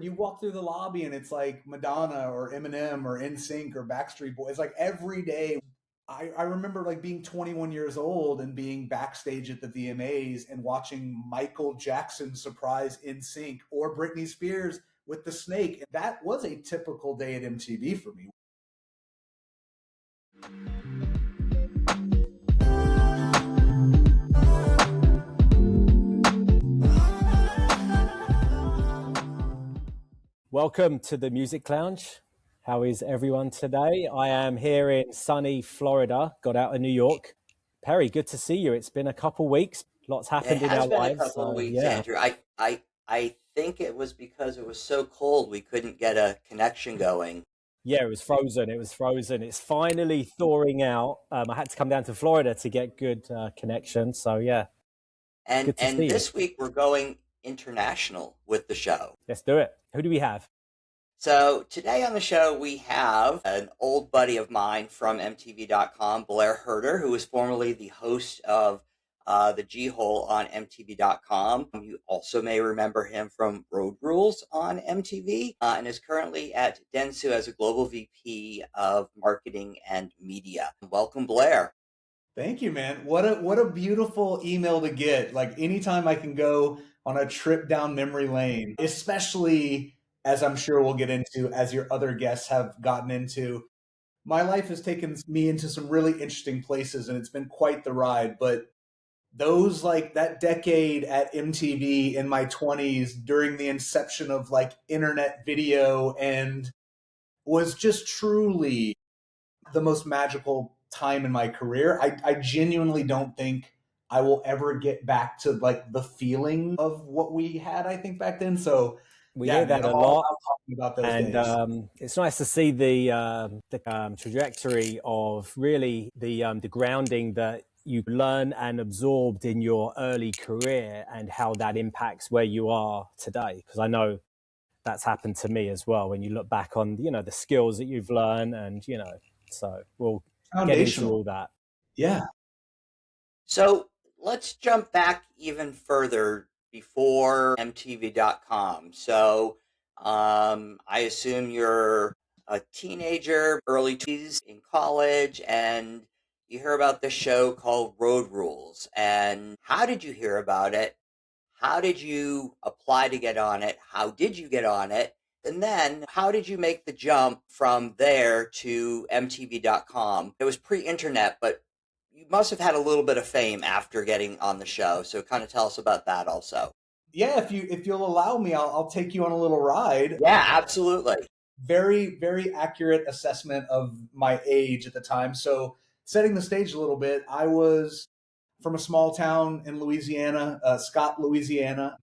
You walk through the lobby and it's like Madonna or Eminem or NSYNC or Backstreet Boys. Like every day, I remember like being 21 years old and being backstage at the VMAs and watching Michael Jackson surprise NSYNC or Britney Spears with the snake. That was a typical day at MTV for me. Welcome to the Music Lounge. How is everyone today? I am here in sunny Florida, got out of New York. Perry, good to see you. It's been a couple weeks. Lots happened in our lives. It has been a couple of weeks, Andrew. I think it was because it was so cold we couldn't get a connection going. Yeah, it was frozen. It's finally thawing out. I had to come down to Florida to get good connection. So yeah. And this week we're going international with the show. Let's do it. Who do we have? So today on the show we have an old buddy of mine from MTV.com, Blair Herter, who was formerly the host of the G-Hole on MTV.com. You also may remember him from Road Rules on MTV and is currently at Dentsu as a Global VP of Marketing and Media. Welcome, Blair. Thank you, man. What a beautiful email to get. Like anytime I can go on a trip down memory lane, especially as I'm sure we'll get into, as your other guests have gotten into. My life has taken me into some really interesting places and it's been quite the ride. But those, like that decade at MTV in my 20s during the inception of like internet video, and was just truly the most magical time in my career. I genuinely don't think I will ever get back to like the feeling of what we had, I think, back then. So we hear that a lot. About those and days. It's nice to see the trajectory of really the grounding that you learn and absorbed in your early career and how that impacts where you are today. Because I know that's happened to me as well. When you look back on, the skills that you've learned and, so we'll get into all that. Yeah. So let's jump back even further before MTV.com. So I assume you're a teenager, early 20s in college, and you hear about this show called Road Rules. And how did you hear about it? How did you apply to get on it? How did you get on it? And then how did you make the jump from there to MTV.com? It was pre-internet, but you must have had a little bit of fame after getting on the show. So kind of tell us about that also. Yeah, if you'll allow me, I'll take you on a little ride. Yeah, absolutely. Very, very accurate assessment of my age at the time. So setting the stage a little bit, I was from a small town in Louisiana, Scott, Louisiana.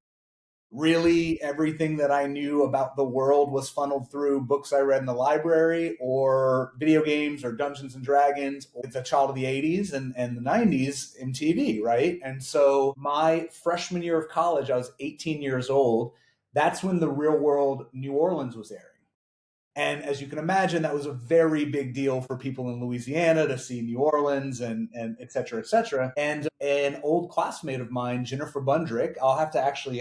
Really, everything that I knew about the world was funneled through books I read in the library or video games or Dungeons and Dragons. It's a child of the 80s and the 90s, MTV, right? And so my freshman year of college, I was 18 years old. That's when the Real World New Orleans was airing. And as you can imagine, that was a very big deal for people in Louisiana to see New Orleans and et cetera, et cetera. And an old classmate of mine, Jennifer Bundrick, I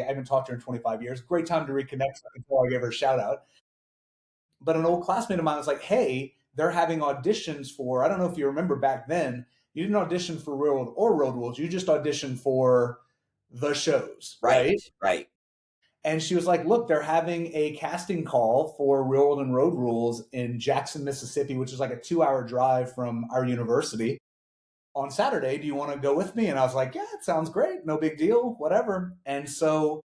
haven't talked to her in 25 years. Great time to reconnect before I give her a shout out. But an old classmate of mine was like, hey, they're having auditions for, I don't know if you remember back then, you didn't audition for Real World or Road Rules. You just auditioned for the shows, right? Right. And she was like, look, they're having a casting call for Real World and Road Rules in Jackson, Mississippi, which is like a 2-hour drive from our university. On Saturday, do you want to go with me? And I was like, yeah, it sounds great. No big deal, whatever. And so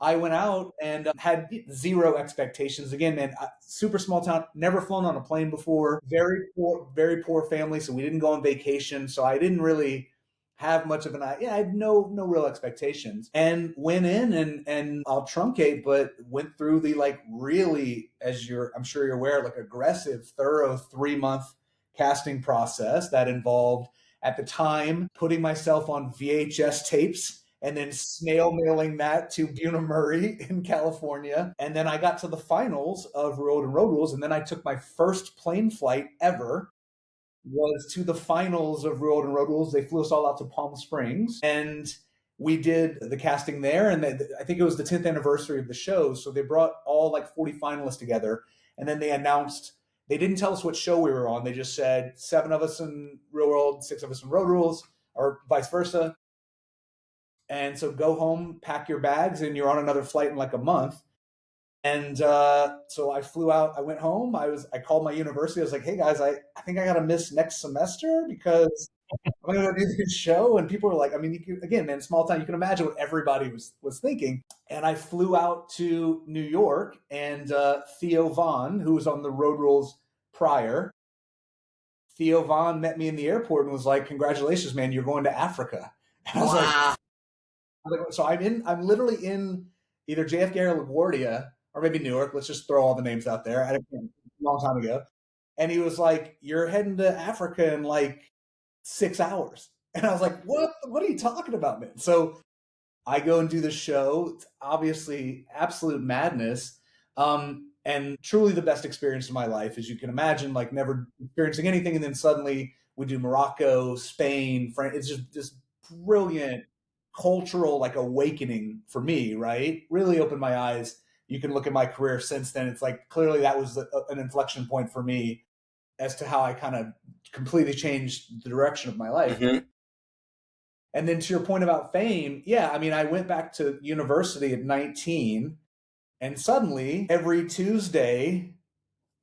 I went out and had zero expectations. Again, man, super small town, never flown on a plane before, very poor family. So we didn't go on vacation. So I didn't really have much of I had no real expectations, and went in and I'll truncate, but went through the like really, as I'm sure you're aware, like aggressive, thorough 3-month casting process that involved at the time putting myself on VHS tapes and then snail mailing that to Buena Murray in California. And then I got to the finals of Road and Road Rules, and then I took my first plane flight ever was to the finals of Road and Road Rules. They flew us all out to Palm Springs. And we did the casting there, and I think it was the 10th anniversary of the show. So they brought all like 40 finalists together, and then they announced, they didn't tell us what show we were on. They just said 7 of us in Real World, 6 of us in Road Rules, or vice versa. And so go home, pack your bags, and you're on another flight in like a month. And so I flew out. I went home. I called my university. I was like, "Hey guys, I think I got to miss next semester because I'm going to do this show." And people were like, "I mean, again, man, small town. You can imagine what everybody was thinking." And I flew out to New York, and Theo Vaughn, who was on the Road Rules prior, Theo Vaughn met me in the airport and was like, "Congratulations, man, you're going to Africa." And I was like, so I'm literally in either JFK or LaGuardia, or maybe Newark. Let's just throw all the names out there. I had a long time ago. And he was like, "You're heading to Africa in like 6 hours." And I was like, what are you talking about, man? So I go and do the show. It's obviously absolute madness. And truly the best experience of my life, as you can imagine, like never experiencing anything. And then suddenly we do Morocco, Spain, France. It's just this brilliant cultural like awakening for me, right? Really opened my eyes. You can look at my career since then. It's like clearly that was an inflection point for me as to how I kind of completely changed the direction of my life. Mm-hmm. And then to your point about fame, yeah, I mean, I went back to university at 19, and suddenly every Tuesday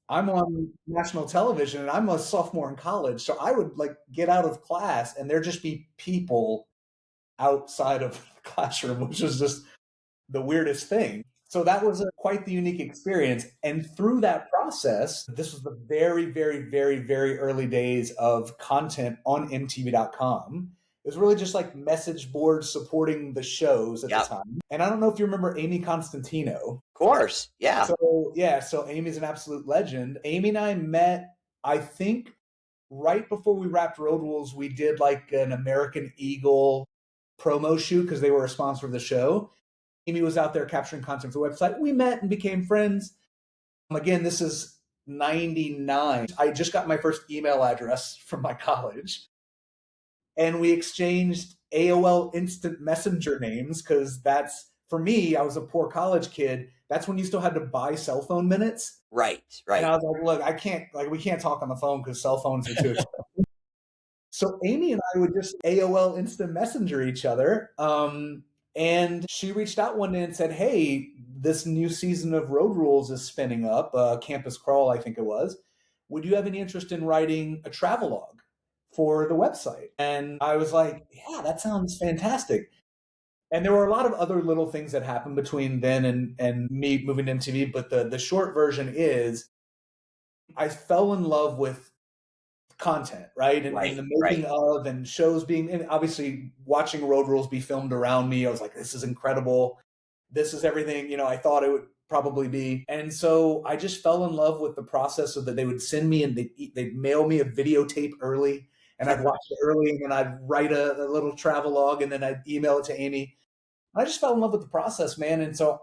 I'm on national television, and I'm a sophomore in college. So I would like get out of class and there'd just be people outside of the classroom, which was just the weirdest thing. So that was quite the unique experience. And through that process, this was the very, very, very, very early days of content on MTV.com. It was really just like message boards supporting the shows at the time. And I don't know if you remember Amy Constantino. Of course, yeah. So Amy's an absolute legend. Amy and I met, I think, right before we wrapped Road Rules. We did like an American Eagle promo shoot because they were a sponsor of the show. Amy was out there capturing content for the website. We met and became friends. Again, this is 99. I just got my first email address from my college. And we exchanged AOL Instant Messenger names because that's, for me, I was a poor college kid. That's when you still had to buy cell phone minutes. Right. And I was like, look, we can't talk on the phone because cell phones are too expensive. So Amy and I would just AOL Instant Messenger each other. And she reached out one day and said, "Hey, this new season of Road Rules is spinning up, Campus Crawl, I think it was. Would you have any interest in writing a travelogue for the website?" And I was like, "Yeah, that sounds fantastic." And there were a lot of other little things that happened between then and me moving to MTV. But the short version is I fell in love with content, right? And the making of, and shows being, and obviously watching Road Rules be filmed around me. I was like, this is incredible. This is everything, I thought it would probably be. And so I just fell in love with the process of that they would send me and they'd mail me a videotape early, and I'd watch it early, and then I'd write a little travelogue, and then I'd email it to Amy. I just fell in love with the process, man. And so,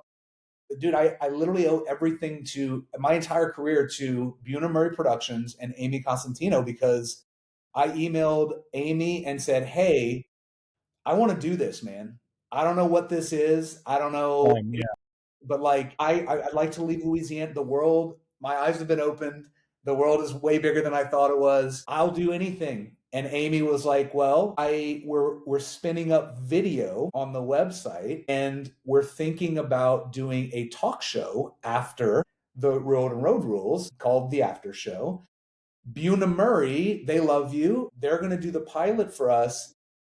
dude, I literally owe everything to my entire career to Buna Murray Productions and Amy Constantino, because I emailed Amy and said, "Hey, I want to do this, man. I don't know what this is. I don't know, but like I'd like to leave Louisiana. The world, my eyes have been opened. The world is way bigger than I thought it was. I'll do anything." And Amy was like, "Well, we're spinning up video on the website, and we're thinking about doing a talk show after the Road and Road Rules called The After Show. Buna Murray, they love you. They're going to do the pilot for us.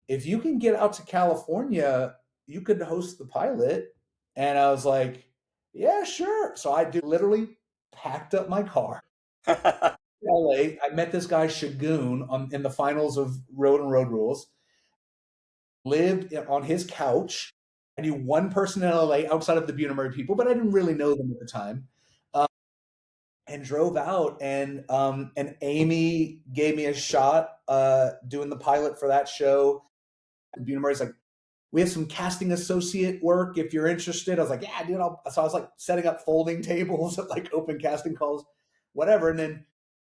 If you can get out to California, you could host the pilot." And I was like, "Yeah, sure." So I literally packed up my car. LA. I met this guy Shagun in the finals of Road and Road Rules. Lived on his couch. I knew one person in LA outside of the Buna Murray people, but I didn't really know them at the time. And drove out, and Amy gave me a shot doing the pilot for that show. And Buna Murray's like, "We have some casting associate work if you're interested." I was like, "Yeah, dude." So I was like setting up folding tables at like open casting calls, whatever. And then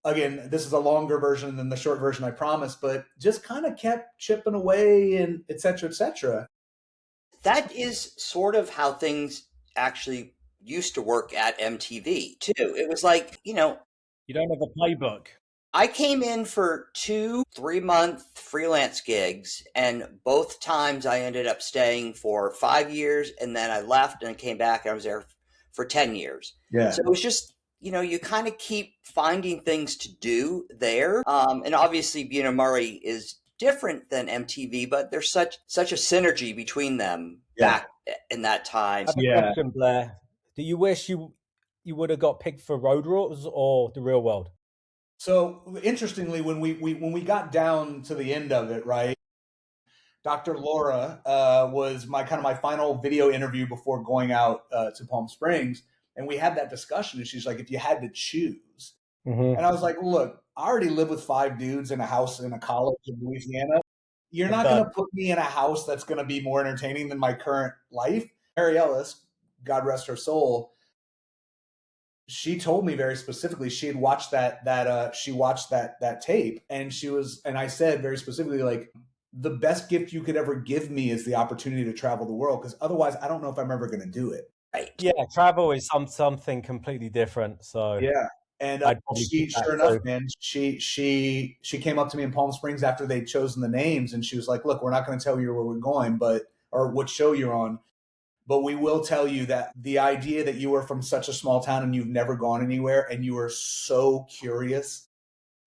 again, this is a longer version than the short version I promised, but just kind of kept chipping away and et cetera, et cetera. that is sort of how things actually used to work at MTV too. It was like, you don't have a playbook. I came in for 2 3-month freelance gigs, and both times I ended up staying for 5 years, and then I left and came back and I was there for 10 years. Yeah. So it was just, you kind of keep finding things to do there. And obviously, Murray is different than MTV, but there's such a synergy between them back in that time. I have a question, Blair. Do you wish you would have got picked for Road Rules or The Real World? So interestingly, when we got down to the end of it, right, Dr. Laura was my final video interview before going out to Palm Springs, and we had that discussion. And she's like, "If you had to choose," and I was like, "Look, I already live with 5 dudes in a house in a college in Louisiana. You're not going to put me in a house that's going to be more entertaining than my current life." Mary Ellis, God rest her soul, she told me very specifically she had watched that tape, and I said very specifically, like, the best gift you could ever give me is the opportunity to travel the world, because otherwise I don't know if I'm ever going to do it. Right. Yeah, travel is something completely different. So yeah, and sure enough, man, she came up to me in Palm Springs after they'd chosen the names, and she was like, "Look, we're not going to tell you where we're going, or what show you're on, but we will tell you that the idea that you were from such a small town and you've never gone anywhere and you were so curious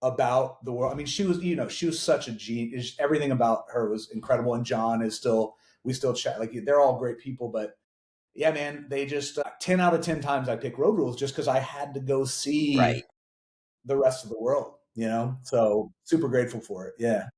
about the world." I mean, she was such a genius. Everything about her was incredible. And John we still chat. Like, they're all great people, but yeah, man, they just 10 out of 10 times I pick Road Rules just because I had to go see the rest of the world, so super grateful for it. Yeah.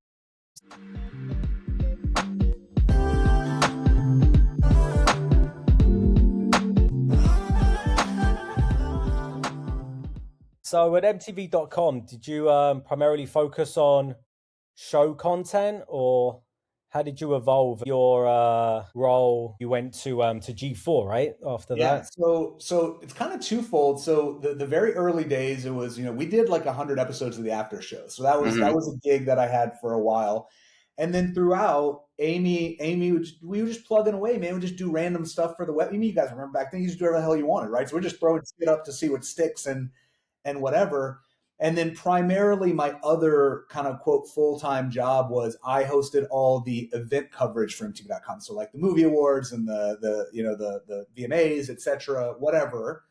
So at MTV.com, did you primarily focus on show content, or how did you evolve your role? You went to G4, right? After that? So it's kind of twofold. So the very early days, it was, we did like 100 episodes of the after show. So that was a gig that I had for a while. And then throughout, Amy, we were just plugging away, man. We just do random stuff for the web. You guys remember back then, you just do whatever the hell you wanted, right? So we're just throwing shit up to see what sticks and whatever. And then primarily my other kind of quote full-time job was I hosted all the event coverage for MTV.com. So like the movie awards and the VMAs, etc., whatever.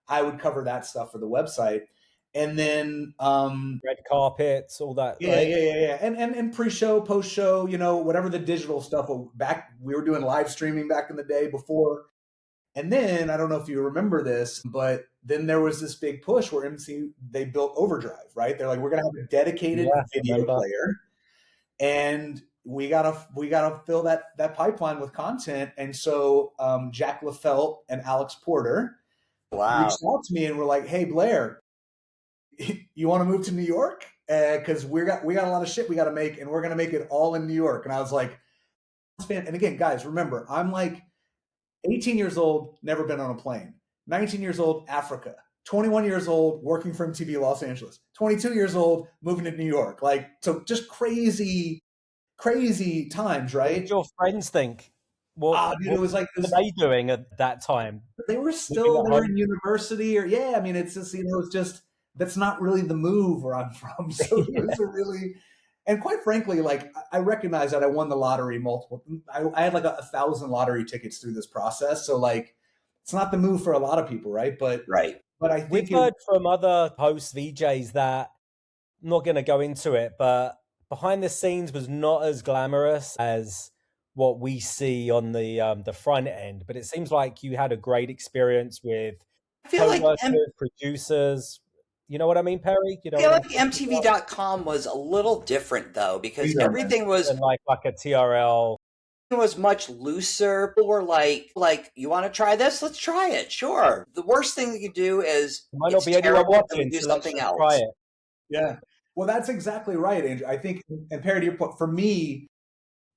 I would cover that stuff for the website. And then red carpets, all that. Yeah, right? yeah. And pre-show, post-show, whatever the digital stuff. We were doing live streaming back in the day before. And then, I don't know if you remember this, but then there was this big push where they built Overdrive, right? They're like, we're going to have a dedicated video player, and we gotta fill that pipeline with content. And so Jack LaFelt and Alex Porter reached out to me and were like, "Hey, Blair, you want to move to New York? Because we got a lot of shit we got to make, and we're going to make it all in New York." And I was like, and again, guys, remember, I'm like 18 years old, never been on a plane. 19 years old, Africa. 21 years old, working for MTV Los Angeles. 22 years old, moving to New York. Like, so just crazy times, right? What did your friends think? Dude, it was like, what were they doing at that time? They were in university, or I mean, it's just, it's just, that's not really the move where I'm from. So it was a really, and quite frankly, like, I recognize that I won the lottery I had like 1,000 lottery tickets through this process. So like, it's not the move for a lot of people, right? But I think we've heard from other hosts, VJs, that I'm not going to go into it, but behind the scenes was not as glamorous as what we see on the front end. But it seems like you had a great experience with producers. You know what I mean, Perry? I feel like MTV.com was a little different though, because everything was like a TRL. It was much looser. People were like, you want to try this? Let's try it. Sure. The worst thing that you do is might not be anyone watching, do something else. Try it. Yeah. Well, that's exactly right, Andrew. I think, and Perry, to your point, for me,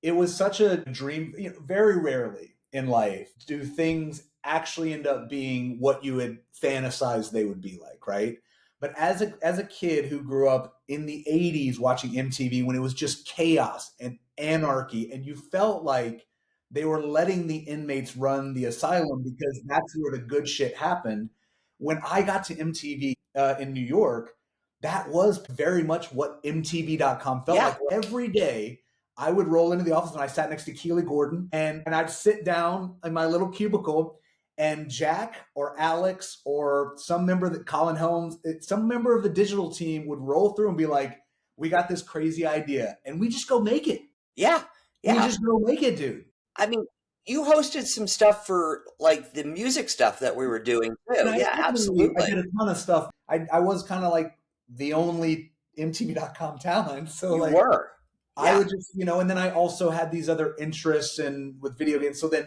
it was such a dream. Very rarely in life do things actually end up being what you had fantasized they would be like, right? But as a kid who grew up in the 80s watching MTV when it was just chaos and anarchy, and you felt like they were letting the inmates run the asylum because that's where the good shit happened. When I got to MTV in New York, that was very much what MTV.com felt like. Every day, I would roll into the office and I sat next to Keely Gordon and I'd sit down in my little cubicle and Jack or Alex or some member that Colin Helms, some member of the digital team would roll through and be like, we got this crazy idea and we just go make it. Yeah. We just go make it, dude. I mean, you hosted some stuff for like the music stuff that we were doing too. Yeah, absolutely. I did a ton of stuff. I was kind of like the only MTV.com talent. So you like, were. Yeah. I would just, and then I also had these other interests with video games. So then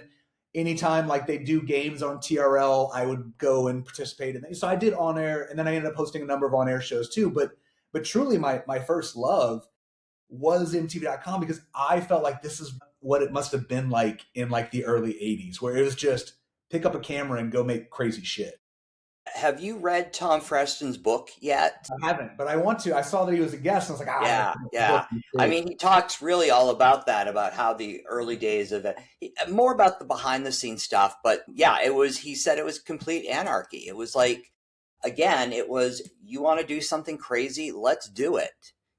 anytime like they do games on TRL, I would go and participate in it. So I did on air, and then I ended up hosting a number of on air shows too. But truly my first love was MTV.com because I felt like this is what it must have been like in like the early 80s, where it was just pick up a camera and go make crazy shit. Have you read Tom Freston's book yet? I haven't, but I want to. I saw that he was a guest, and I was like, yeah. I mean, he talks really all about that, about how the early days of it, more about the behind the scenes stuff. But yeah, he said it was complete anarchy. It was like, again, it was, you want to do something crazy, let's do it.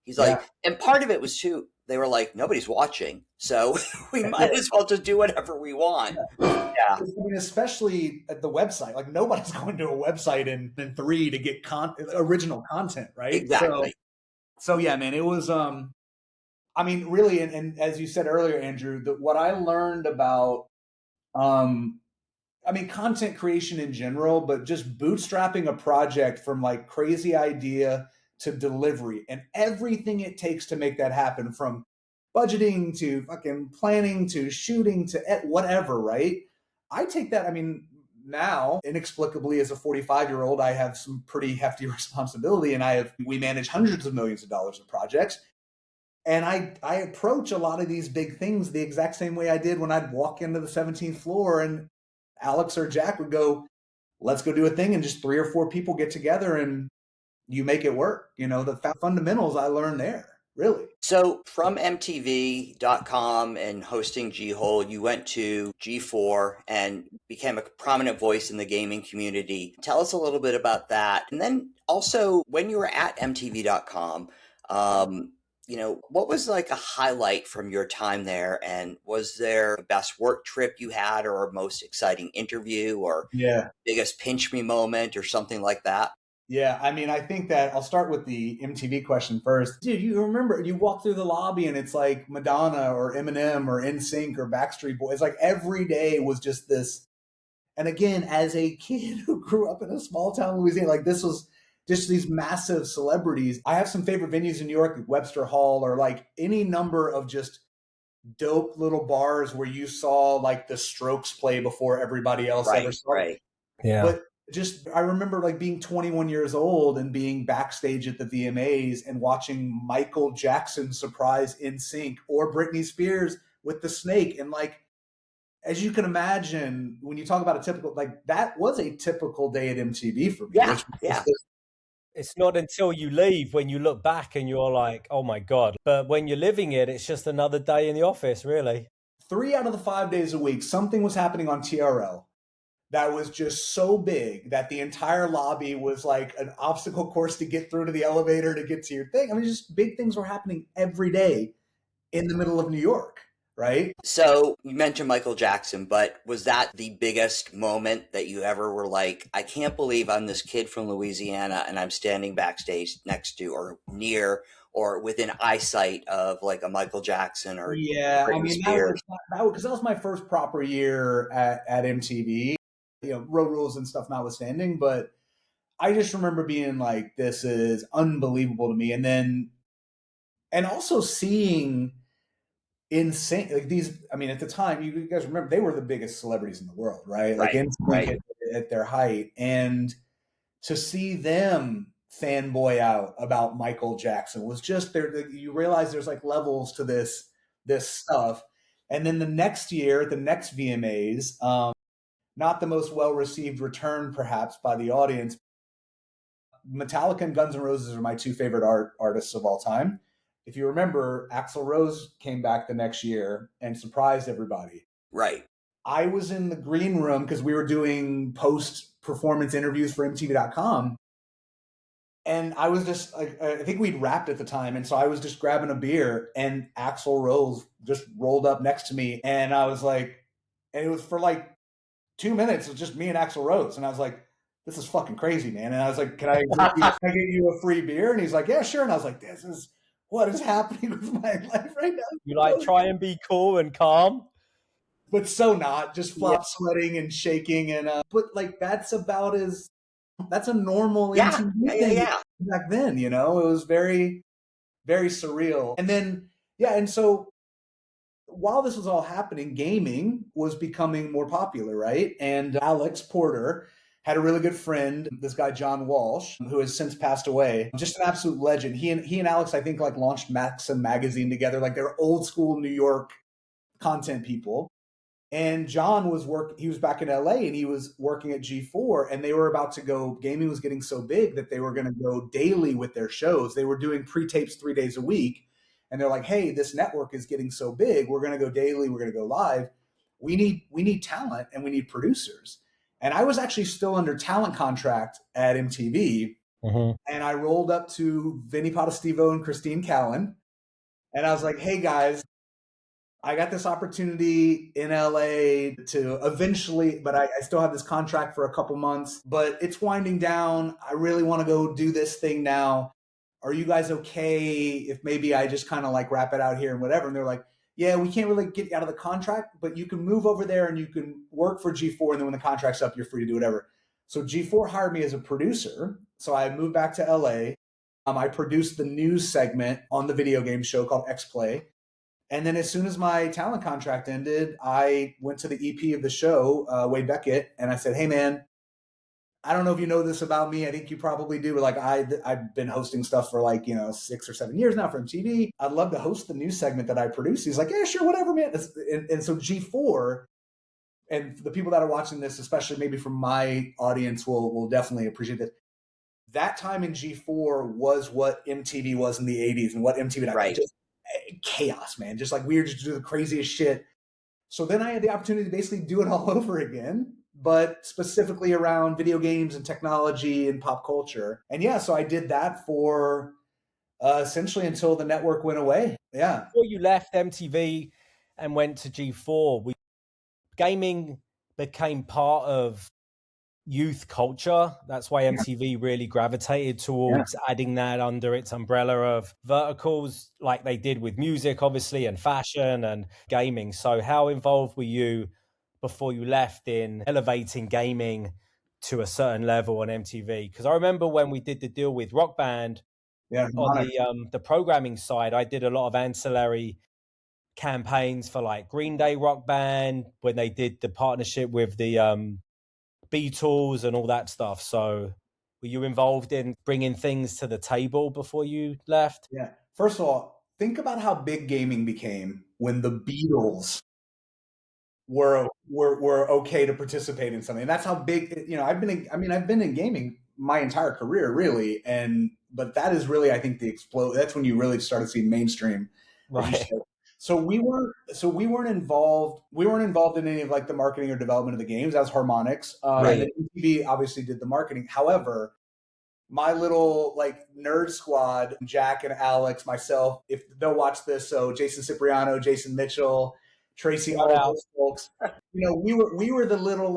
He's like, and part of it was too, they were like, nobody's watching, so we might as well just do whatever we want. Yeah. I mean, especially at the website, like nobody's going to a website in 3 to get original content, right? Exactly. So yeah, man, it was, I mean, really, and as you said earlier, Andrew, what I learned about, I mean, content creation in general, but just bootstrapping a project from like crazy idea to delivery and everything it takes to make that happen, from budgeting to fucking planning to shooting to whatever, right? I take that, I mean, now inexplicably as a 45-year-old, I have some pretty hefty responsibility, and we manage hundreds of millions of dollars of projects. And I approach a lot of these big things the exact same way I did when I'd walk into the 17th floor and Alex or Jack would go, let's go do a thing, and just 3 or 4 people get together and you make it work. The fundamentals I learned there, really. So from MTV.com and hosting G-Hole, you went to G4 and became a prominent voice in the gaming community. Tell us a little bit about that. And then also, when you were at MTV.com, what was like a highlight from your time there? And was there a best work trip you had, or a most exciting interview, or biggest pinch me moment, or something like that? Yeah, I mean, I think that I'll start with the MTV question first. Dude, you remember, you walk through the lobby and it's like Madonna or Eminem or NSYNC or Backstreet Boys. Like every day was just this. And again, as a kid who grew up in a small town in Louisiana, like this was just these massive celebrities. I have some favorite venues in New York, like Webster Hall, or like any number of just dope little bars where you saw like the Strokes play before everybody else ever saw. Right. Yeah. But I remember like being 21 years old and being backstage at the VMAs and watching Michael Jackson surprise NSYNC or Britney Spears with the snake. And like, as you can imagine, when you talk about a typical, like that was a typical day at MTV for me. Yeah. It's not until you leave when you look back and you're like, oh my God. But when you're living it, it's just another day in the office, really. 3 out of the 5 days a week, something was happening on TRL that was just so big that the entire lobby was like an obstacle course to get through to the elevator to get to your thing. I mean, just big things were happening every day in the middle of New York, right? So you mentioned Michael Jackson, but was that the biggest moment that you ever were like, I can't believe I'm this kid from Louisiana and I'm standing backstage next to or near or within eyesight of like a Michael Jackson or Britney Spears? Because that was my first proper year at MTV. Road rules and stuff notwithstanding, but I just remember being like, this is unbelievable to me. And also seeing insane, like these, I mean, at the time, you guys remember, they were the biggest celebrities in the world, right? Like at their height. And to see them fanboy out about Michael Jackson was just there. You realize there's like levels to this stuff. And then the next year, at the next VMAs, not the most well-received return, perhaps, by the audience. Metallica and Guns N' Roses are my 2 favorite artists of all time. If you remember, Axl Rose came back the next year and surprised everybody. Right. I was in the green room because we were doing post-performance interviews for MTV.com. And I was just, I think we'd wrapped at the time. And so I was just grabbing a beer and Axl Rose just rolled up next to me. And I was like, and it was for like 2 minutes. It was just me and Axl Rose. And I was like, this is fucking crazy, man. And I was like, can I get you a free beer? And he's like, yeah, sure. And I was like, this is what is happening with my life right now. You like try and be cool and calm, but so not, just flop sweating and shaking. And but like that's about as that's a normal MTV thing back then, you know. It was very, very surreal. And then and so while this was all happening, gaming was becoming more popular, right? And Alex Porter had a really good friend, this guy John Walsh, who has since passed away. Just an absolute legend. He and Alex, I think, like launched Maxim magazine together. Like they're old school New York content people. And John he was back in LA and he was working at G4 and they were about to go, gaming was getting so big that they were going to go daily with their shows. They were doing pre-tapes 3 days a week. And they're like, hey, this network is getting so big. We're going to go daily. We're going to go live. We need talent and we need producers. And I was actually still under talent contract at MTV. Mm-hmm. And I rolled up to Vinny Potestivo and Christine Callan. And I was like, hey guys, I got this opportunity in LA to eventually, but I still have this contract for a couple months, but it's winding down. I really want to go do this thing now. Are you guys okay if maybe I just kind of like wrap it out here and whatever? And they're like, yeah, we can't really get you out of the contract, but you can move over there and you can work for G4. And then when the contract's up, you're free to do whatever. So G4 hired me as a producer. So I moved back to LA. I produced the news segment on the video game show called X-Play. And then as soon as my talent contract ended, I went to the EP of the show, Wade Beckett, and I said, hey, man, I don't know if you know this about me. I think you probably do. But like I've been hosting stuff for like, 6 or 7 years now for MTV. I'd love to host the news segment that I produce. He's like, yeah, sure, whatever, man. And so G4, and the people that are watching this, especially maybe from my audience, will definitely appreciate this. That time in G4 was what MTV was in the 80s and what MTV right. Just chaos, man. Just like we were just doing the craziest shit. So then I had the opportunity to basically do it all over again, but specifically around video games and technology and pop culture. And so I did that for essentially until the network went away. Yeah. Before you left MTV and went to G4, gaming became part of youth culture. That's why MTV really gravitated towards adding that under its umbrella of verticals, like they did with music, obviously, and fashion and gaming. So how involved were you before you left in elevating gaming to a certain level on MTV? Because I remember when we did the deal with Rock Band on the programming side, I did a lot of ancillary campaigns for like Green Day Rock Band when they did the partnership with the Beatles and all that stuff. So were you involved in bringing things to the table before you left? Yeah. First of all, think about how big gaming became when the Beatles were okay to participate in something. And that's how big, I've been in gaming my entire career really. But that is really, I think that's when you really started seeing mainstream. Right. So we weren't involved in any of like the marketing or development of the games. That was Harmonix. Right. And then MTV obviously did the marketing. However, my little like nerd squad, Jack and Alex, myself, if they'll watch this, so Jason Cipriano, Jason Mitchell, Tracy, all those folks, we were the little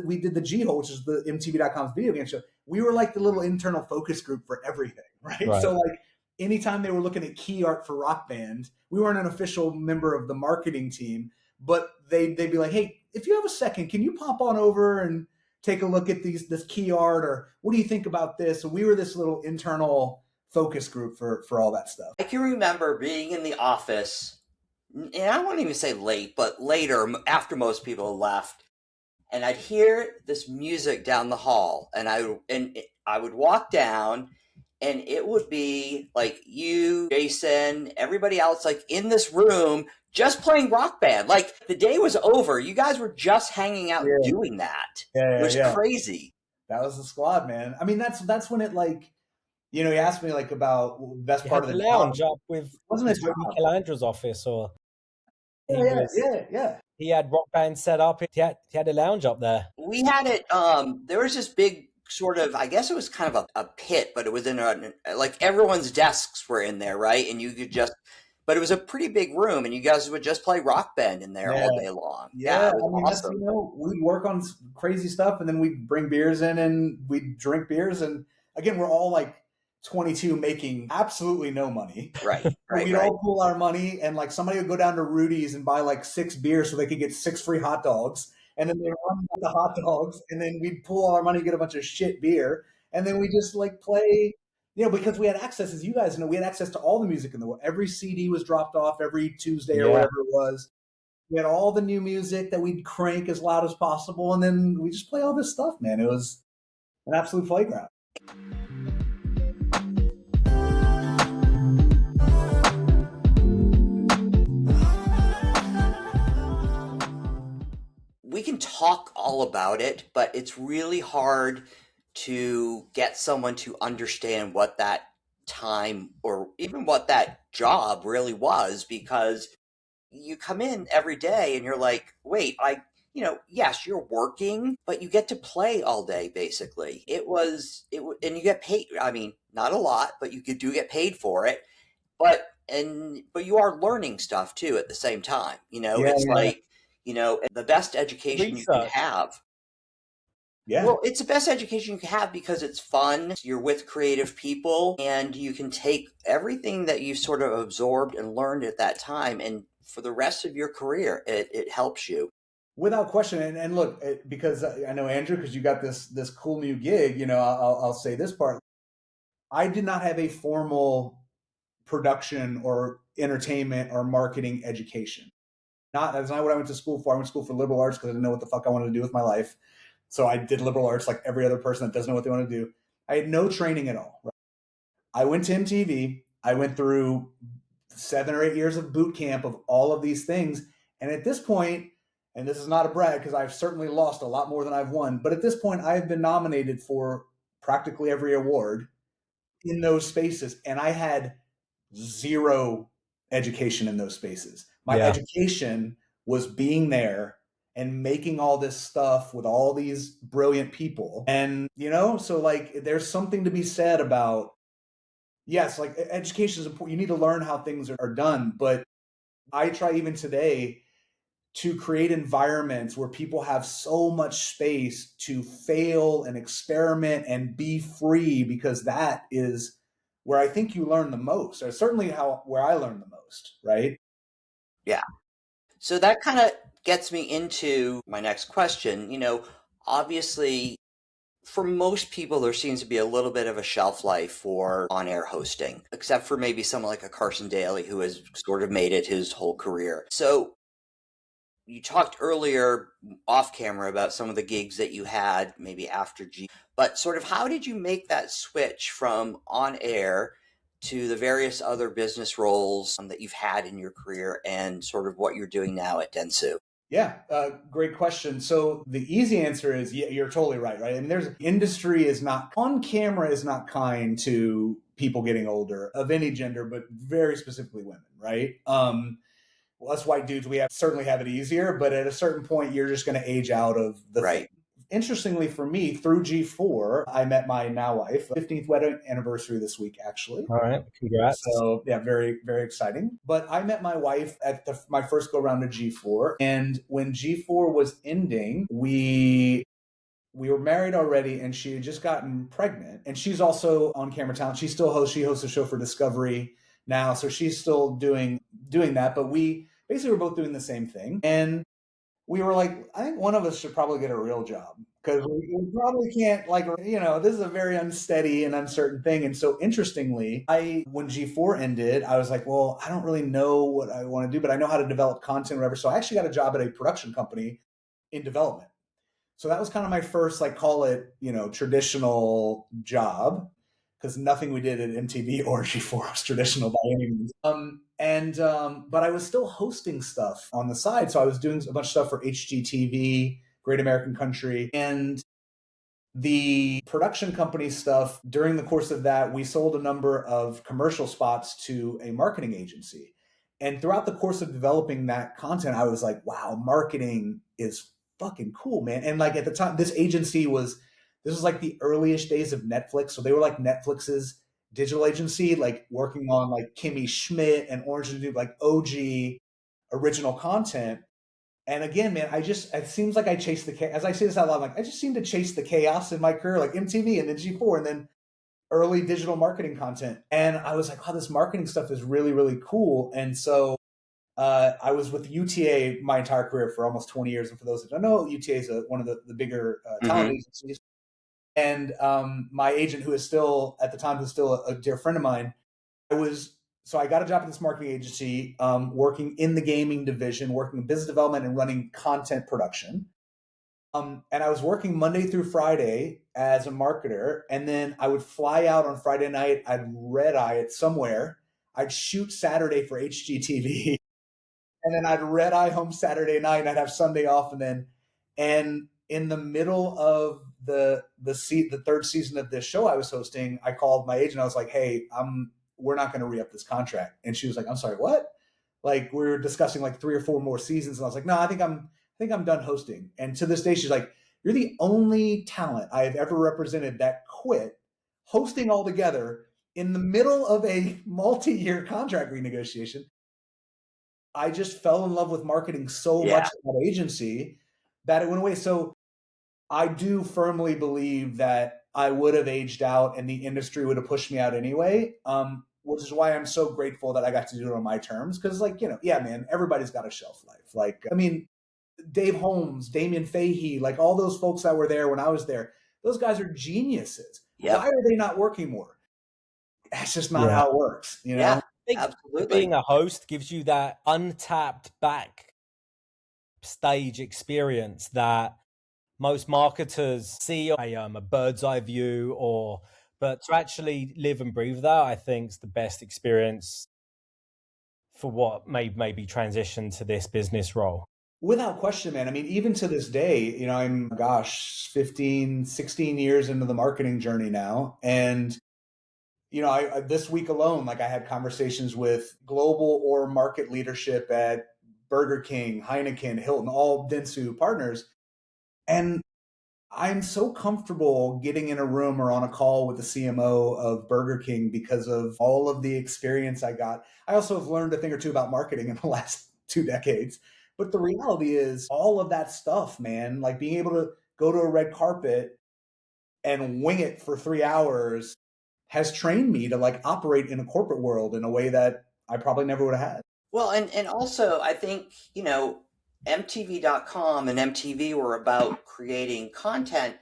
we did the G-Hole, which is the MTV.com's video game show. We were like the little internal focus group for everything, right? So like anytime they were looking at key art for Rock Band, we weren't an official member of the marketing team, but they'd be like, hey, if you have a second, can you pop on over and take a look at this key art, or what do you think about this? So we were this little internal focus group for all that stuff. I can remember being in the office, and I won't even say late, but later after most people left, and I'd hear this music down the hall, and I would walk down, and it would be like you, Jason, everybody else, like in this room, just playing Rock Band. Like the day was over. You guys were just hanging out doing that. It was crazy. That was the squad, man. I mean, that's when it like, you asked me like about best part of the lounge up with, wasn't it Calandra's office or? Yeah. he had rock band set up. He had a lounge up there. We had it. There was this big sort of, I guess it was kind of a pit, but it was in like everyone's desks were in there, right? And you could just, but it was a pretty big room, and you guys would just play rock band in there all day long. Yeah, Yeah, it was I mean, that's, awesome. we'd work on crazy stuff and then we'd bring beers in and we'd drink beers. And again, we're all like 22 making absolutely no money. Right, We'd all pool our money and like somebody would go down to Rudy's and buy like 6 beers so they could get 6 free hot dogs. And then they run the hot dogs and then we'd pool all our money, get a bunch of shit beer. And then we just like play, because we had access, as you guys know, we had access to all the music in the world. Every CD was dropped off every Tuesday or whatever it was. We had all the new music that we'd crank as loud as possible. And then we just play all this stuff, man. It was an absolute playground. We can talk all about it, but it's really hard to get someone to understand what that time or even what that job really was, because you come in every day and you're like, wait, yes, you're working, but you get to play all day, basically. And you get paid. I mean, not a lot, but you do get paid for it. But you are learning stuff too at the same time. Like, the best education you can have. Yeah. Well, it's the best education you can have because it's fun. You're with creative people and you can take everything that you've sort of absorbed and learned at that time, and for the rest of your career, it helps you. Without question. And look, because I know, Andrew, because you got this cool new gig, I'll say this part. I did not have a formal production or entertainment or marketing education. That's not what I went to school for. I went to school for liberal arts because I didn't know what the fuck I wanted to do with my life. So I did liberal arts like every other person that doesn't know what they want to do. I had no training at all. Right? I went to MTV. I went through 7 or 8 years of boot camp of all of these things. And at this point, and this is not a brag because I've certainly lost a lot more than I've won, but at this point, I've been nominated for practically every award in those spaces. And I had zero education in those spaces. My education was being there and making all this stuff with all these brilliant people. And, so like there's something to be said about, yes, like education is important. You need to learn how things are done. But I try even today to create environments where people have so much space to fail and experiment and be free, because that is where I think you learn the most, or certainly where I learned the most, right? Yeah. So that kind of gets me into my next question. Obviously, for most people, there seems to be a little bit of a shelf life for on-air hosting, except for maybe someone like a Carson Daly who has sort of made it his whole career. So you talked earlier off camera about some of the gigs that you had maybe after G, but sort of how did you make that switch from on air to the various other business roles that you've had in your career and sort of what you're doing now at Dentsu? Yeah, great question. So the easy answer is, yeah, you're totally right? I mean, industry is not, on camera is not kind to people getting older of any gender, but very specifically women, right? Us white dudes, we certainly have it easier, but at a certain point, you're just going to age out of the thing. Interestingly for me, through G4, I met my now wife. 15th wedding anniversary this week, actually. All right, congrats. So yeah, very, very exciting. But I met my wife at my first go round to G4. And when G4 was ending, we were married already, and she had just gotten pregnant. And she's also on camera talent. She hosts a show for Discovery now. So she's still doing that. But we basically were both doing the same thing. And we were like, I think one of us should probably get a real job, because we probably can't, this is a very unsteady and uncertain thing. And so interestingly, when G4 ended, I was like, well, I don't really know what I want to do, but I know how to develop content or whatever. So I actually got a job at a production company in development. So that was kind of my first, call it, traditional job, because nothing we did at MTV or G4 was traditional by any means. But I was still hosting stuff on the side. So I was doing a bunch of stuff for HGTV, Great American Country, and the production company stuff. During the course of that, we sold a number of commercial spots to a marketing agency. And throughout the course of developing that content, I was like, wow, marketing is fucking cool, man. And like at the time, this was like the earliest days of Netflix. So they were like Netflix's digital agency, like working on like Kimmy Schmidt and Orange is the New, like OG original content. And again, man, it seems like I chase as I say this out loud, like I just seem to chase the chaos in my career, like MTV and then G4 and then early digital marketing content. And I was like, oh, this marketing stuff is really, really cool. And so I was with UTA my entire career for almost 20 years. And for those that don't know, UTA is one of the bigger talent agencies. And my agent, who is still, at the time, who's still a dear friend of mine, so I got a job at this marketing agency, working in the gaming division, working in business development and running content production. And I was working Monday through Friday as a marketer. And then I would fly out on Friday night. I'd red eye it somewhere. I'd shoot Saturday for HGTV. And then I'd red eye home Saturday night and I'd have Sunday off. And in the middle of the third season of this show I was hosting, I called my agent. I was like, hey, we're not going to re-up this contract. And she was like, I'm sorry, what? Like we were discussing like 3 or 4 more seasons. And I was like, no, I think I'm done hosting. And to this day, she's like, you're the only talent I have ever represented that quit hosting altogether in the middle of a multi-year contract renegotiation. I just fell in love with marketing so much in that agency that it went away. So I do firmly believe that I would have aged out and the industry would have pushed me out anyway, which is why I'm so grateful that I got to do it on my terms. Because, like, yeah, man, everybody's got a shelf life. Like, I mean, Dave Holmes, Damien Fahey, like all those folks that were there when I was there, those guys are geniuses. Yep. Why are they not working more? That's just not how it works, you know? Yeah, absolutely. Being a host gives you that untapped backstage experience that most marketers see a bird's eye view, but to actually live and breathe that, I think is the best experience for what maybe transition to this business role. Without question, man. I mean, even to this day, I'm 15, 16 years into the marketing journey now. And, I this week alone, like I had conversations with global or market leadership at Burger King, Heineken, Hilton, all Dentsu partners. And I'm so comfortable getting in a room or on a call with the CMO of Burger King because of all of the experience I got. I also have learned a thing or two about marketing in the last 2 decades. But the reality is all of that stuff, man, like being able to go to a red carpet and wing it for 3 hours has trained me to like operate in a corporate world in a way that I probably never would have had. Well, and also I think, MTV.com and MTV were about creating content,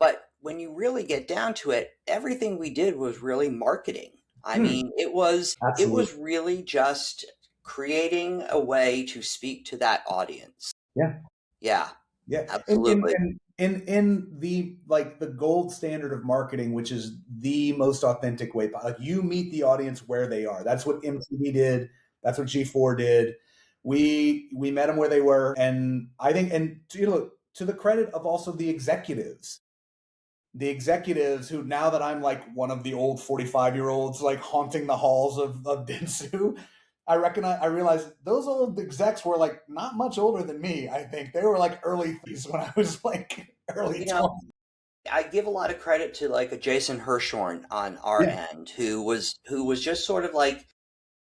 but when you really get down to it, everything we did was really marketing. I mean, it was really just creating a way to speak to that audience. Yeah, absolutely. In the gold standard of marketing, which is the most authentic way, like you meet the audience where they are. That's what MTV did. That's what G4 did. We met them where they were, and I think, and to the credit of also the executives who, now that I'm like one of the old 45-year-olds like haunting the halls of Dentsu, I realized those old execs were like not much older than me. I think they were like early 30s when I was like early 20s. I give a lot of credit to like a Jason Hirschhorn on our end, who was just sort of like,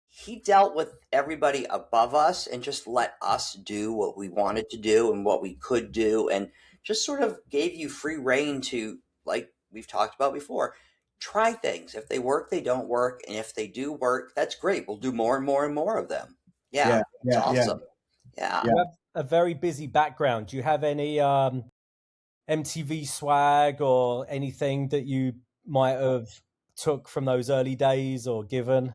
he dealt with everybody above us and just let us do what we wanted to do and what we could do, and just sort of gave you free reign to, like we've talked about before, try things. If they work, they don't work. And if they do work, that's great. We'll do more and more and more of them. Yeah, it's awesome. Yeah. You have a very busy background. Do you have any MTV swag or anything that you might have took from those early days or given?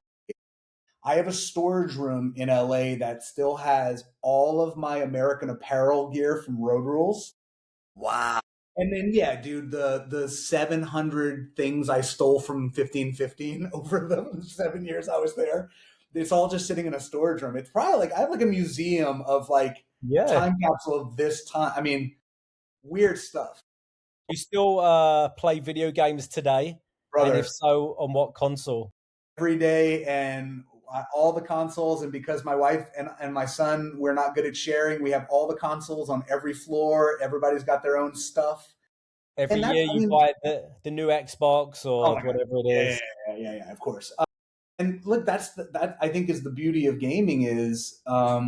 I have a storage room in LA that still has all of my American Apparel gear from Road Rules. Wow. And then, dude, the 700 things I stole from 1515 over the 7 years I was there. It's all just sitting in a storage room. It's probably like, I have like a museum of like time capsule of this time. I mean, weird stuff. You still play video games today? Brother. And if so, on what console? Every day, and all the consoles, and because my wife and my son, we're not good at sharing, we have all the consoles on every floor. Everybody's got their own stuff. Every year you buy the new Xbox or whatever it is. Yeah, of course. And look, that I think is the beauty of gaming is, I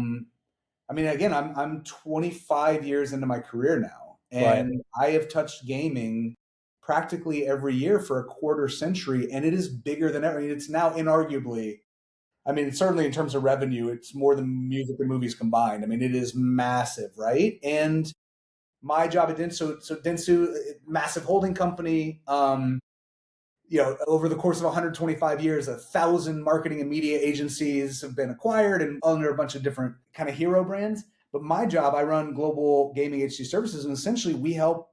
mean, again, I'm 25 years into my career now, and I have touched gaming practically every year for a quarter century, and it is bigger than ever. I mean, it's now inarguably, I mean, certainly in terms of revenue, it's more than music and movies combined. I mean, it is massive, right? And my job at Dentsu, so Dentsu, massive holding company, over the course of 125 years, 1,000 marketing and media agencies have been acquired and under a bunch of different kind of hero brands. But my job, I run global gaming agency services, and essentially we help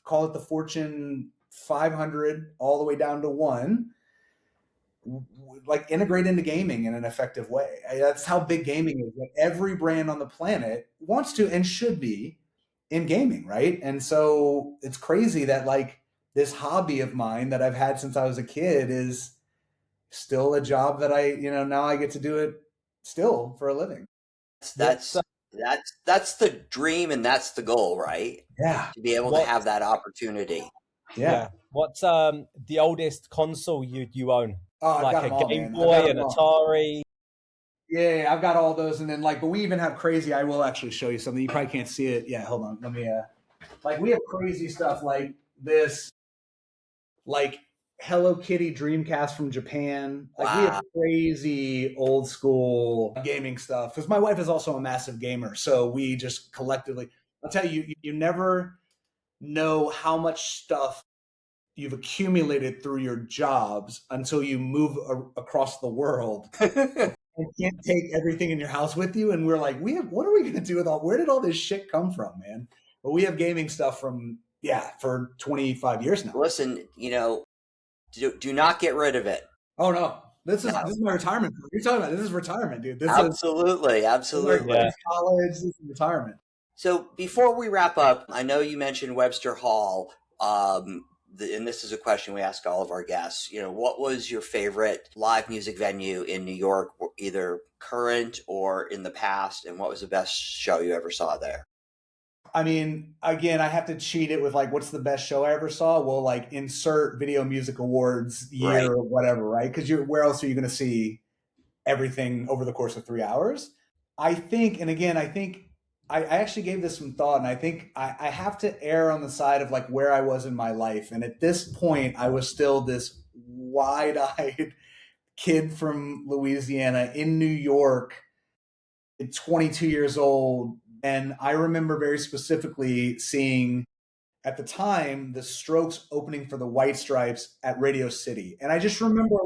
call it the Fortune 500 all the way down to one, like integrate into gaming in an effective way. That's how big gaming is. Like every brand on the planet wants to and should be in gaming, right? And so it's crazy that like this hobby of mine that I've had since I was a kid is still a job that now I get to do it still for a living. That's the dream and that's the goal, right? Yeah. To be able to have that opportunity. Yeah. What's the oldest console you own? Like a Game Boy, an Atari. Yeah, I've got all those, and then but we even have crazy. I will actually show you something. You probably can't see it. Yeah, hold on. Let me. We have crazy stuff like this, like Hello Kitty Dreamcast from Japan. Like we have crazy old school gaming stuff. Because my wife is also a massive gamer, so we just collectively. I'll tell you, you never know how much stuff you've accumulated through your jobs until you move across the world and can't take everything in your house with you. And we're like, what are we going to do with where did all this shit come from, man? But we have gaming stuff for 25 years now. Listen, do not get rid of it. Oh no. This is my retirement. You're talking about this is retirement, dude. Absolutely. College, this is retirement. So before we wrap up, I know you mentioned Webster Hall. And this is a question we ask all of our guests. What was your favorite live music venue in New York, either current or in the past, and what was the best show you ever saw there? I mean, again, I have to cheat it with what's the best show I ever saw? Well, insert Video Music Awards year or whatever, right? Because where else are you going to see everything over the course of 3 hours? I think I actually gave this some thought, and I think I have to err on the side of where I was in my life. And at this point, I was still this wide-eyed kid from Louisiana in New York at 22 years old. And I remember very specifically seeing, at the time, the Strokes opening for the White Stripes at Radio City. And I just remember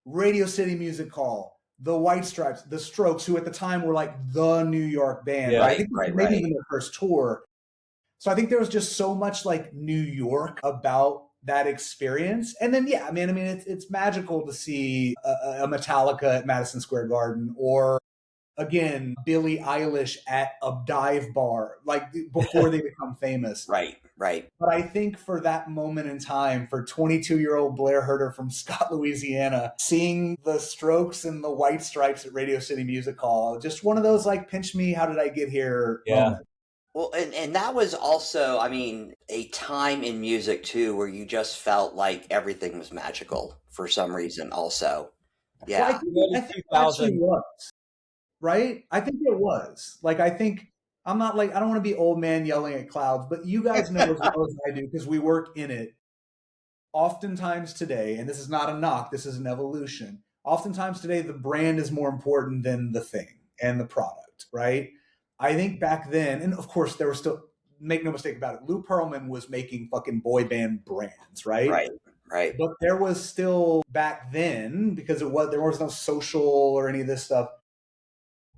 Radio City Music Hall, the White Stripes, the Strokes, who at the time were the New York band. Yeah, I think maybe even their first tour. So I think there was just so much New York about that experience. And then, I mean, it's magical to see a Metallica at Madison Square Garden, or again, Billie Eilish at a dive bar, before they become famous. Right. But I think for that moment in time, for 22-year-old Blair Herter from Scott, Louisiana, seeing the Strokes and the White Stripes at Radio City Music Hall, just one of those pinch me, how did I get here moments. Well, and that was also, a time in music too, where you just felt like everything was magical for some reason also. Yeah. Well, I think it actually was. Right? I think it was. I think I'm not I don't want to be old man yelling at clouds, but you guys know as well as I do, because we work in it. Oftentimes today, and this is not a knock, this is an evolution. Oftentimes today, the brand is more important than the thing and the product, right? I think back then, and of course there were still, make no mistake about it, Lou Pearlman was making fucking boy band brands, right? Right. But there was still, back then, because there was no social or any of this stuff,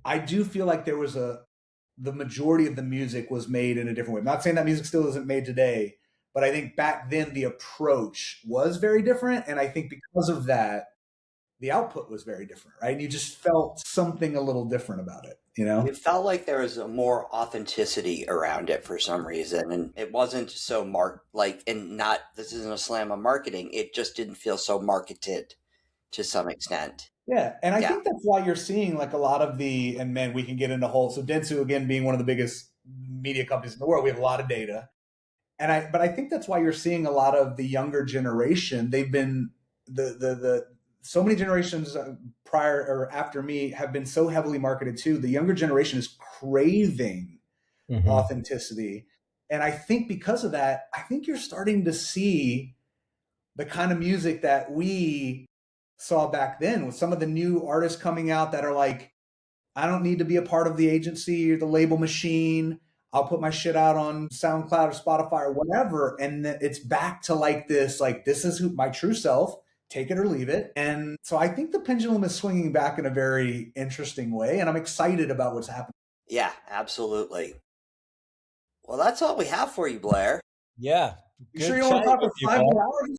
I do feel like there was the majority of the music was made in a different way. I'm not saying that music still isn't made today, but I think back then the approach was very different. And I think because of that, the output was very different, right? And you just felt something a little different about it, It felt like there was a more authenticity around it for some reason. And it wasn't so this isn't a slam on marketing. It just didn't feel so marketed to some extent. Yeah, and I Yeah. think that's why you're seeing like a lot of the, and man, we can get into whole. So Dentsu again being one of the biggest media companies in the world, we have a lot of data, but I think that's why you're seeing a lot of the younger generation. They've been the so many generations prior or after me have been so heavily marketed too. The younger generation is craving authenticity, and I think because of that, I think you're starting to see the kind of music that we saw back then with some of the new artists coming out that are like, I don't need to be a part of the agency or the label machine. I'll put my shit out on SoundCloud or Spotify or whatever. And it's back to like this is who my true self, take it or leave it. And so I think the pendulum is swinging back in a very interesting way. And I'm excited about what's happening. Yeah, absolutely. Well, that's all we have for you, Blair. Yeah. You sure you don't want to talk for 5 more hours?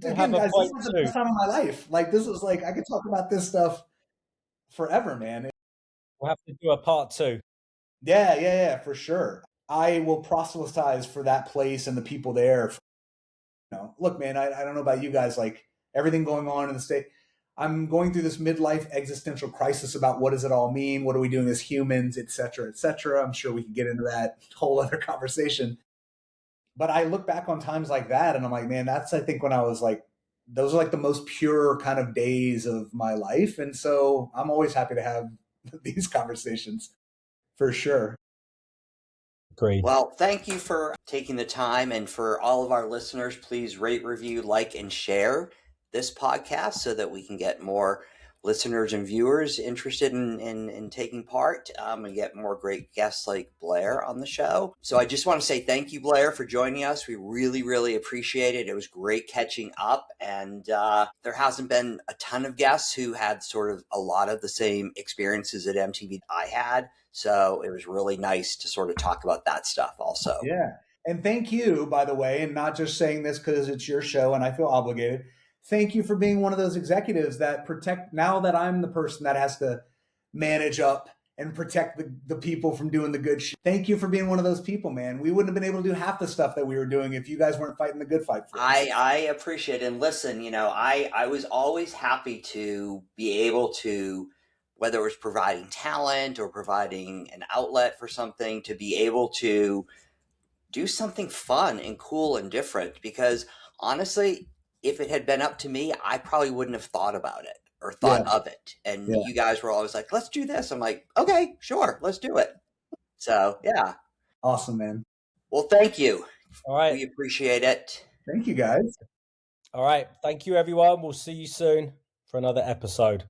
Again, guys, this was the best time of my life. Like, this was like, I could talk about this stuff forever, man. We'll have to do a part 2. Yeah, for sure. I will proselytize for that place and the people there. Look, man, I don't know about you guys, like everything going on in the state. I'm going through this midlife existential crisis about what does it all mean? What are we doing as humans, et cetera, et cetera. I'm sure we can get into that whole other conversation. But I look back on times like that and I'm like, man, that's, I think when I was like, those are like the most pure kind of days of my life. And so I'm always happy to have these conversations for sure. Agreed. Well, thank you for taking the time. And for all of our listeners, please rate, review, like, and share this podcast so that we can get more listeners and viewers interested in taking part and get more great guests like Blair on the show. So I just want to say thank you, Blair, for joining us. We really, really appreciate it. It was great catching up. And there hasn't been a ton of guests who had sort of a lot of the same experiences at MTV I had. So it was really nice to sort of talk about that stuff also. Yeah. And thank you, by the way, and not just saying this because it's your show and I feel obligated. Thank you for being one of those executives that protect, now that I'm the person that has to manage up and protect the people from doing the good shit. Thank you for being one of those people, man. We wouldn't have been able to do half the stuff that we were doing if you guys weren't fighting the good fight for us. I appreciate it. And listen, I was always happy to be able to, whether it was providing talent or providing an outlet for something, to be able to do something fun and cool and different. Because honestly, if it had been up to me, I probably wouldn't have thought about it or thought of it. And you guys were always like, let's do this. I'm like, okay, sure, let's do it. So, yeah. Awesome, man. Well, thank you. All right. We appreciate it. Thank you, guys. All right. Thank you, everyone. We'll see you soon for another episode.